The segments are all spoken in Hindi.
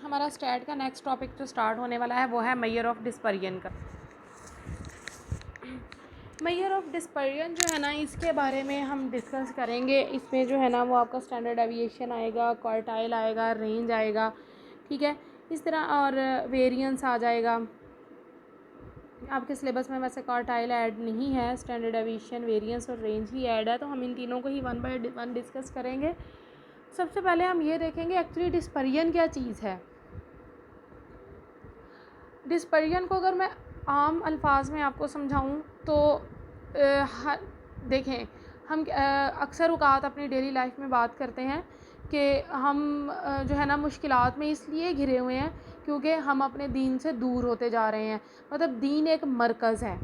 हमारा स्टैट का नेक्स्ट टॉपिक जो स्टार्ट होने वाला है वो है मेजर ऑफ डिस्पर्जन का। मेजर ऑफ डिस्पर्जन जो है ना, इसके बारे में हम डिस्कस करेंगे। इसमें जो है ना वो आपका स्टैंडर्ड डेविएशन आएगा, क्वार्टाइल आएगा, रेंज आएगा, ठीक है, इस तरह, और वेरिएंस आ जाएगा। आपके सिलेबस में वैसे क्वार्टाइल ऐड नहीं है, स्टैंडर्ड डेविएशन, वेरिएंस और रेंज ही ऐड है, तो हम इन तीनों को ही वन बाय वन डिस्कस करेंगे। सबसे पहले हम ये देखेंगे एक्चुअली डिस्पर्जन क्या चीज़ है। डिस्पर्जन को अगर मैं आम अल्फाज में आपको समझाऊं तो देखें, हम अक्सर औक़ात अपनी डेली लाइफ में बात करते हैं कि हम जो है ना मुश्किलात में इसलिए घिरे हुए हैं क्योंकि हम अपने दीन से दूर होते जा रहे हैं। मतलब दीन एक मरकज़ है,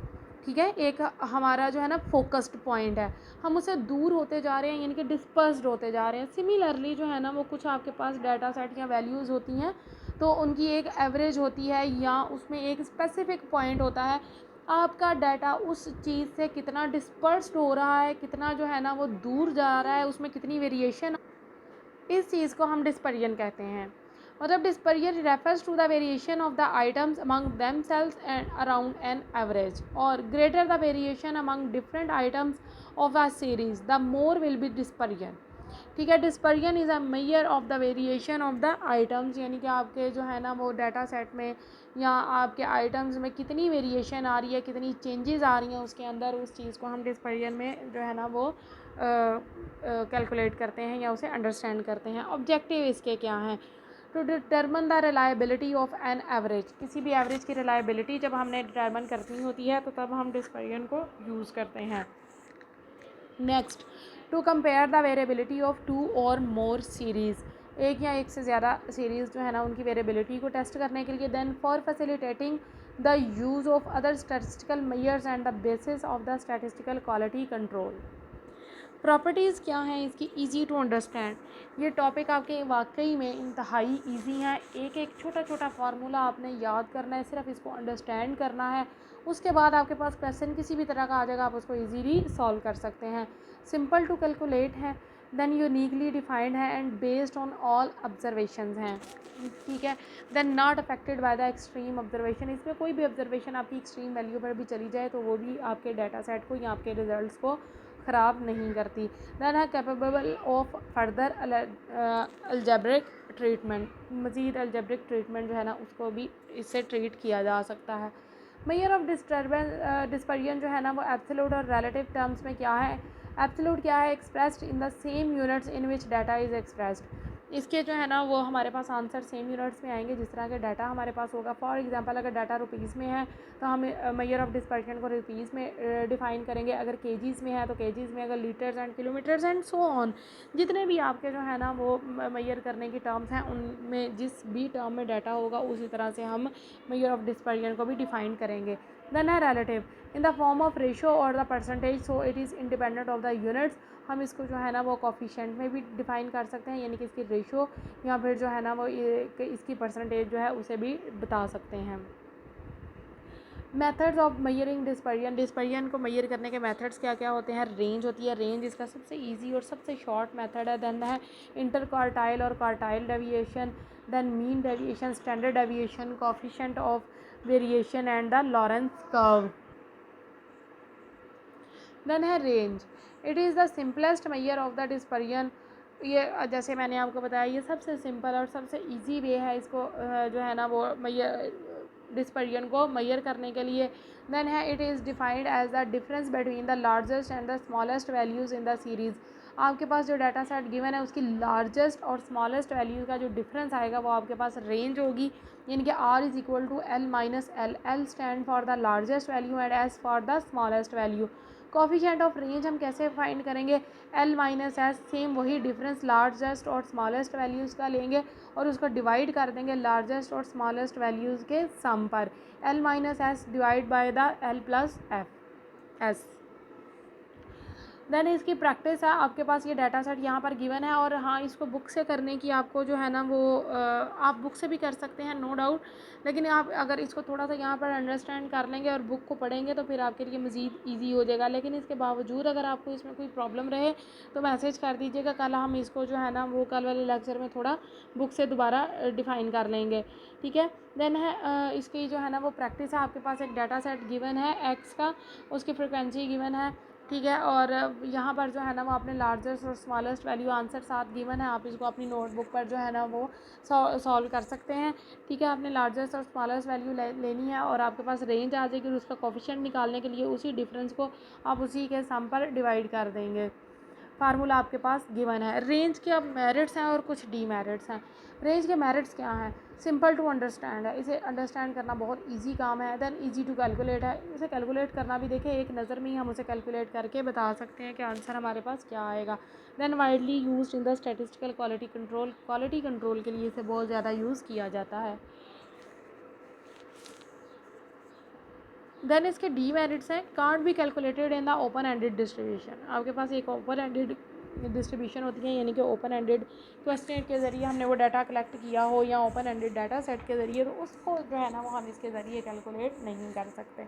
ठीक है, एक हमारा जो है ना फोकस्ड पॉइंट है, हम उससे दूर होते जा रहे हैं, यानी कि डिस्पर्स्ड होते जा रहे हैं। सिमिलरली जो है ना वो कुछ आपके पास डाटा सेट या वैल्यूज़ होती हैं, तो उनकी एक एवरेज होती है या उसमें एक स्पेसिफिक पॉइंट होता है। आपका डाटा उस चीज़ से कितना डिस्पर्स्ड हो रहा है, कितना जो है ना वो दूर जा रहा है, उसमें कितनी वेरिएशन, इस चीज़ को हम डिस्पर्जन कहते हैं। मतलब dispersion refers to the variation of the items among themselves and around an average, और greater the variation among different items of a series the more will be dispersion, ठीक है। Dispersion is a measure of the variation of the items, यानी कि आपके जो है ना वो डाटा सेट में या आपके आइटम्स में कितनी वेरिएशन आ रही है, कितनी चेंजेस आ रही हैं उसके अंदर, उस चीज़ को हम डिस्पर्जन में जो है ना वो कैलकुलेट करते हैं या उसे अंडरस्टैंड करते हैं। ऑब्जेक्टिव इसके क्या हैं? To determine the reliability of an average, किसी भी एवरेज की रिलायबिलिटी जब हमने डिटर्मन करनी होती है तो तब हम डिस्पर्जन को यूज़ करते हैं। Next, to compare the variability of two और मोर सीरीज़, एक या एक से ज़्यादा सीरीज़ जो है ना उनकी वेरिएबिलिटी को टेस्ट करने के लिए। Then for facilitating the use of other statistical measures and the basis of the statistical quality control. Properties क्या हैं इसकी? ईजी टू अंडरस्टैंड, ये टॉपिक आपके वाकई में इंतहाई ईजी है। एक एक छोटा छोटा फार्मूला आपने याद करना है, सिर्फ इसको अंडरस्टैंड करना है, उसके बाद आपके पास क्वेश्चन किसी भी तरह का आ जाएगा, आप उसको इजीली सॉल्व कर सकते हैं। सिंपल टू कैलकुलेट है, देन यूनिकली डिफाइंड है and based on all observations हैं, ठीक है। Then not affected by the extreme observation, इसमें कोई भी ऑब्जर्वेशन आपकी एक्सट्रीम वैल्यू पर भी चली जाए तो वो भी आपके डाटा सेट को या आपके रिजल्ट्स को ख़राब नहीं करती। देन है capable of further algebraic treatment, मज़ीद अलजेब्रिक ट्रीटमेंट जो है ना उसको भी इससे ट्रीट किया जा सकता है। मेजर ऑफ डिस्पर्जन जो है ना वो एब्सोल्यूट और रिलेटिव टर्म्स में क्या है? एब्सोल्यूट क्या है? Expressed in the same units in which data is expressed, इसके जो है ना वो हमारे पास आंसर सेम यूनिट्स में आएंगे जिस तरह के डाटा हमारे पास होगा। फॉर एग्जांपल अगर डाटा रुपीज़ में है तो हम मेजर ऑफ डिस्पर्जन को रुपीज़ में डिफ़ाइन करेंगे, अगर केजीज़ में है तो केजीज़ में, अगर litres and kilometres and so on, जितने भी आपके जो है ना वो मेजर करने की टर्म्स हैं उनमें जिस भी टर्म में डाटा होगा उसी तरह से हम मेजर ऑफ डिस्पर्जन को भी डिफ़ाइन करेंगे। देन है relative in the form of ratio और the percentage, so it is independent of the units, हम इसको जो है ना वो कोफिशिएंट में भी डिफ़ाइन कर सकते हैं, यानी कि इसकी रेशो या फिर जो है ना वो इसकी परसेंटेज जो है उसे भी बता सकते हैं। Methods of measuring dispersion, dispersion को मेजर करने के मेथड्स क्या क्या होते हैं? रेंज होती है, रेंज इसका सबसे इजी और सबसे शॉर्ट मेथड है। देन है इंटर क्वार्टाइल और quartile deviation, then mean deviation, standard deviation, coefficient of variation and the Lorenz curve. Then है range, it is the simplest measure of the dispersion, ये जैसे मैंने आपको बताया ये सबसे सिंपल और सबसे इजी वे है इसको जो है ना वो मेजर डिस्पर्जन को मेजर करने के लिए। देन है it is defined as the difference between the largest and the smallest values in the series, आपके पास जो डाटा सेट गिवन है उसकी लार्जेस्ट और स्मॉलेस्ट वैल्यू का जो डिफरेंस आएगा वो आपके पास रेंज होगी, यानी कि R is equal to L minus L, L stand for the largest value and S for the smallest value. Coefficient of range हम कैसे फाइंड करेंगे? L माइनस एस, सेम वही डिफरेंस लार्जेस्ट और स्मॉलेस्ट वैल्यूज़ का लेंगे और उसको डिवाइड कर देंगे लार्जेस्ट और स्मॉलेस्ट वैल्यूज़ के सम पर, L minus S divide by the L plus F S. Then इसकी प्रैक्टिस है, आपके पास ये डाटा सेट यहाँ पर गिवन है, और हाँ इसको बुक से करने की आपको जो है ना वो आप बुक से भी कर सकते हैं नो डाउट, लेकिन आप अगर इसको थोड़ा सा यहाँ पर अंडरस्टैंड कर लेंगे और बुक को पढ़ेंगे तो फिर आपके लिए मज़ीद ईजी हो जाएगा। लेकिन इसके बावजूद अगर आपको इसमें कोई प्रॉब्लम रहे तो मैसेज कर दीजिएगा, कल हम इसको जो है ना वो कल वाले लेक्चर में थोड़ा बुक से दोबारा डिफ़ाइन कर लेंगे, ठीक है। देन है इसकी जो है ना वो प्रैक्टिस है, आपके पास एक डाटा सेट गिवन है एक्स का, उसकी फ्रिक्वेंसी गिवन है, ठीक है। और यहाँ पर जो है ना वो आपने लार्जेस्ट और स्मॉलेस्ट वैल्यू आंसर साथ गिवन है, आप इसको अपनी नोटबुक पर जो है ना वो सॉल्व कर सकते हैं, ठीक है। आपने लार्जेस्ट और स्मॉलेस्ट वैल्यू लेनी है और आपके पास रेंज आ जाएगी, और उसका कोफिशिएंट निकालने के लिए उसी डिफरेंस को आप उसी के सम पर डिवाइड कर देंगे। फार्मूला आपके पास गिवन है। रेंज के अब मेरिट्स हैं और कुछ डीमेरिट्स हैं। रेंज के मेरिट्स क्या हैं? सिंपल टू अंडरस्टैंड है, इसे अंडरस्टैंड करना बहुत इजी काम है। देन इजी टू कैलकुलेट है, इसे कैलकुलेट करना भी देखें एक नज़र में ही हम उसे कैलकुलेट करके बता सकते हैं कि आंसर हमारे पास क्या आएगा। Then widely used in the statistical quality control के लिए इसे बहुत ज़्यादा यूज़ किया जाता है। देन इसके डीमेरिट्स हैं, can't be calculated in the open ended distribution. आपके पास एक ओपन एंडेड डिस्ट्रीब्यूशन होती है, यानी कि ओपन एंडेड क्वेश्चन के ज़रिए हमने वो डाटा कलेक्ट किया हो, या ओपन एंडेड डाटा सेट के ज़रिए, तो उसको जो है ना वो हम इसके ज़रिए कैलकुलेट नहीं कर सकते,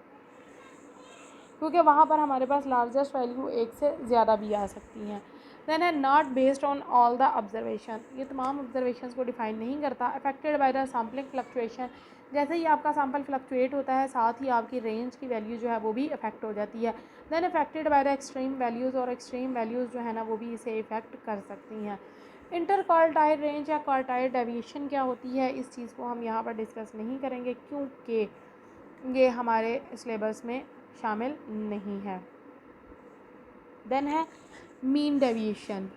क्योंकि वहाँ पर हमारे पास लार्जेस्ट वैल्यू एक से ज़्यादा भी आ सकती हैं। देन है not based on all the observation, ये तमाम ऑब्जर्वेशंस को डिफाइन नहीं करता। Affected by the sampling fluctuation, जैसे ही आपका सैम्पल फ्लक्चुएट होता है साथ ही आपकी रेंज की वैल्यू जो है वो भी अफेक्ट हो जाती है। Then affected by the extreme values, और एक्सट्रीम वैल्यूज़ जो है ना वो भी इसे इफेक्ट कर सकती हैं। इंटर क्वार्टाइल रेंज या क्वार्टाइल डेविएशन क्या होती है, इस चीज़ को हम यहाँ पर डिस्कस नहीं करेंगे क्योंकि ये हमारे सिलेबस में शामिल नहीं है। देन है मीन डेविएशन।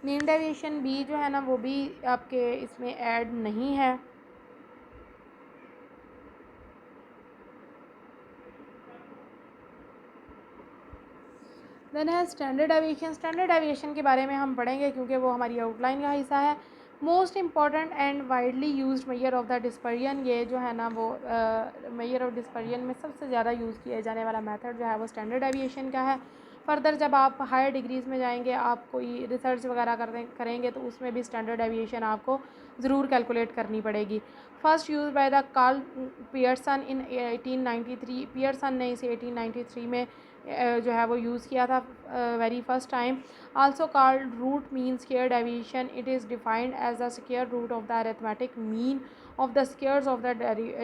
मीन डेविएशन भी जो है ना वो भी आपके इसमें ऐड नहीं है। देन है स्टैंडर्ड डेविएशन। स्टैंडर्ड डेविएशन के बारे में हम पढ़ेंगे क्योंकि वो हमारी आउटलाइन का हिस्सा है। Most important and widely used major of the dispersion, ये जो है ना वो मेजर ऑफ डिस्पर्जन में सबसे ज़्यादा यूज़ किया जाने वाला मेथड जो है वो स्टैंडर्ड डेविएशन का है। फर्दर जब आप हायर डिग्रीज़ में जाएंगे, आप कोई रिसर्च वगैरह करेंगे तो उसमें भी स्टैंडर्ड डेविएशन आपको ज़रूर कैलकुलेट करनी पड़ेगी। First use by the Karl Pearson in 1893, Pearson ने इसे 1893 में जो है वो यूज़ किया था very first time. Also called root mean square deviation, it is defined as the square root of the arithmetic mean of the squares of the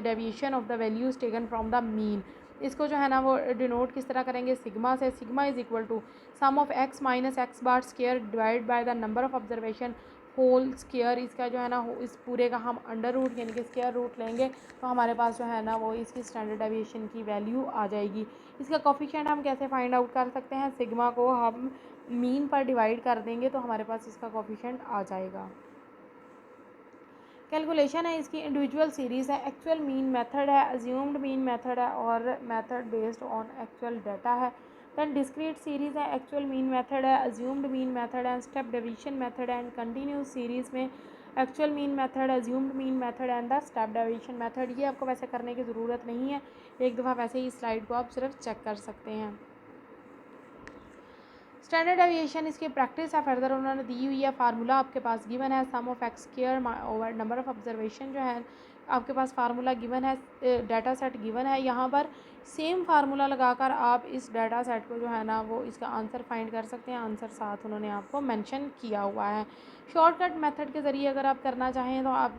deviation of the values taken from the mean. इसको जो है ना वो डिनोट किस तरह करेंगे? सिग्मा से। Sigma is equal to sum of x minus x bar square divide by the number of observation whole square. इसका जो है ना इस पूरे का हम अंडर रूट यानी कि स्क्वायर रूट लेंगे तो हमारे पास जो है ना वो इसकी स्टैंडर्ड डेविएशन की वैल्यू आ जाएगी। इसका कोफिशिएंट हम कैसे फाइंड आउट कर सकते हैं? सिग्मा को हम मीन पर डिवाइड कर देंगे तो हमारे पास इसका कोफिशिएंट आ जाएगा। कैलकुलेशन है इसकी इंडिविजुअल सीरीज़ है, एक्चुअल मीन मेथड है, अज्यूम्ड मीन मेथड है, और method based on actual data है। देन डिस्क्रीट सीरीज़ है, एक्चुअल मीन मेथड है, अज्यूम्ड मीन मेथड है, स्टेप डेविएशन मेथड है। एंड कंटिन्यूस सीरीज़ में actual mean method, assumed mean method and the step deviation method. ये आपको वैसे करने की ज़रूरत नहीं है, एक दफ़ा वैसे ही स्लाइड को आप सिर्फ चेक कर सकते हैं। स्टैंडर्ड डेविएशन इसकी प्रैक्टिस है, फर्दर उन्होंने दी हुई है। फार्मूला आपके पास गिवन है, sum of X square over number of observation जो है आपके पास फार्मूला गिवन है, डाटा सेट गिवन है। यहाँ पर सेम फार्मूला लगाकर आप इस डाटा सेट को जो है ना वो इसका आंसर फाइंड कर सकते हैं। आंसर साथ उन्होंने आपको मेंशन किया हुआ है। शॉर्टकट मेथड के ज़रिए अगर आप करना चाहें तो आप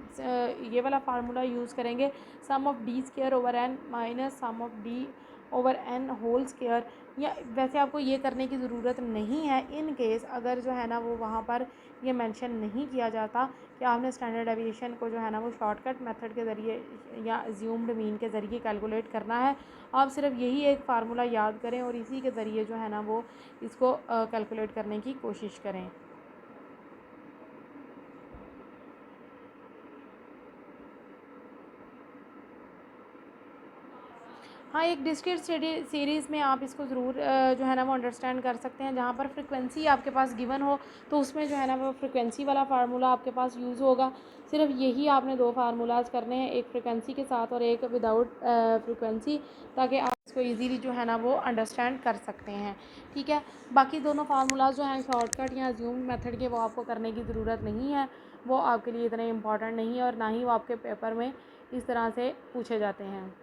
ये वाला फार्मूला यूज़ करेंगे, sum of D square over N minus sum of D over N whole square. या वैसे आपको ये करने की ज़रूरत नहीं है इन केस अगर जो है ना वो वहाँ पर ये मेंशन नहीं किया जाता कि आपने स्टैंडर्ड डेविएशन को जो है ना वो शॉर्टकट मेथड के ज़रिए या अज्यूम्ड मीन के ज़रिए कैलकुलेट करना है। आप सिर्फ यही एक फार्मूला याद करें और इसी के ज़रिए जो है ना वो इसको कैलकुलेट करने की कोशिश करें। हाँ, एक डिस्क्रीट सीरीज़ में आप इसको ज़रूर जो है ना वो अंडरस्टैंड कर सकते हैं, जहाँ पर फ्रीक्वेंसी आपके पास गिवन हो तो उसमें जो है ना वो फ्रीक्वेंसी वाला फार्मूला आपके पास यूज़ होगा। सिर्फ यही आपने 2 फार्मूलाज़ करने हैं, एक फ्रीक्वेंसी के साथ और एक विदाउट फ्रीक्वेंसी, ताकि आप इसको ईज़िली जो है ना वो अंडरस्टैंड कर सकते हैं। ठीक है, बाकी दोनों फार्मूलाज़ जो हैं शॉर्टकट या अज्यूम्ड मेथड के, वो आपको करने की ज़रूरत नहीं है, वो आपके लिए इतने इम्पॉर्टेंट नहीं है और ना ही वो आपके पेपर में इस तरह से पूछे जाते हैं।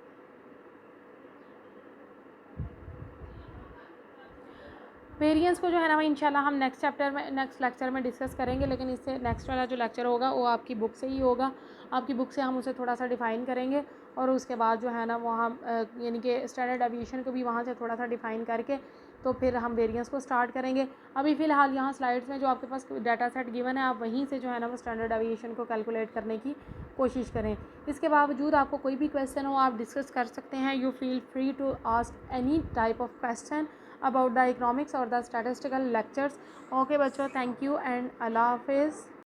वेरिएंस को जो है ना इंशाल्लाह हम नेक्स्ट लेक्चर में डिस्कस करेंगे, लेकिन इससे नेक्स्ट वाला जो लेक्चर होगा वो आपकी बुक से ही होगा। आपकी बुक से हम उसे थोड़ा सा डिफ़ाइन करेंगे और उसके बाद जो है ना वो हम यानी कि स्टैंडर्ड डेविएशन को भी वहाँ से थोड़ा सा डिफ़ाइन करके तो फिर हम वेरिएंस को स्टार्ट करेंगे। अभी फ़िलहाल यहाँ स्लाइड्स में जो आपके पास डाटा सेट गिवन है, आप वहीं से जो है ना वो स्टैंडर्ड डेविएशन को कैलकुलेट करने की कोशिश करें। इसके बावजूद आपको कोई भी क्वेश्चन हो आप डिस्कस कर सकते हैं। You feel free to ask any type of question about the economics or the statistical lectures. Okay बच्चों, thank you and Allah Hafiz.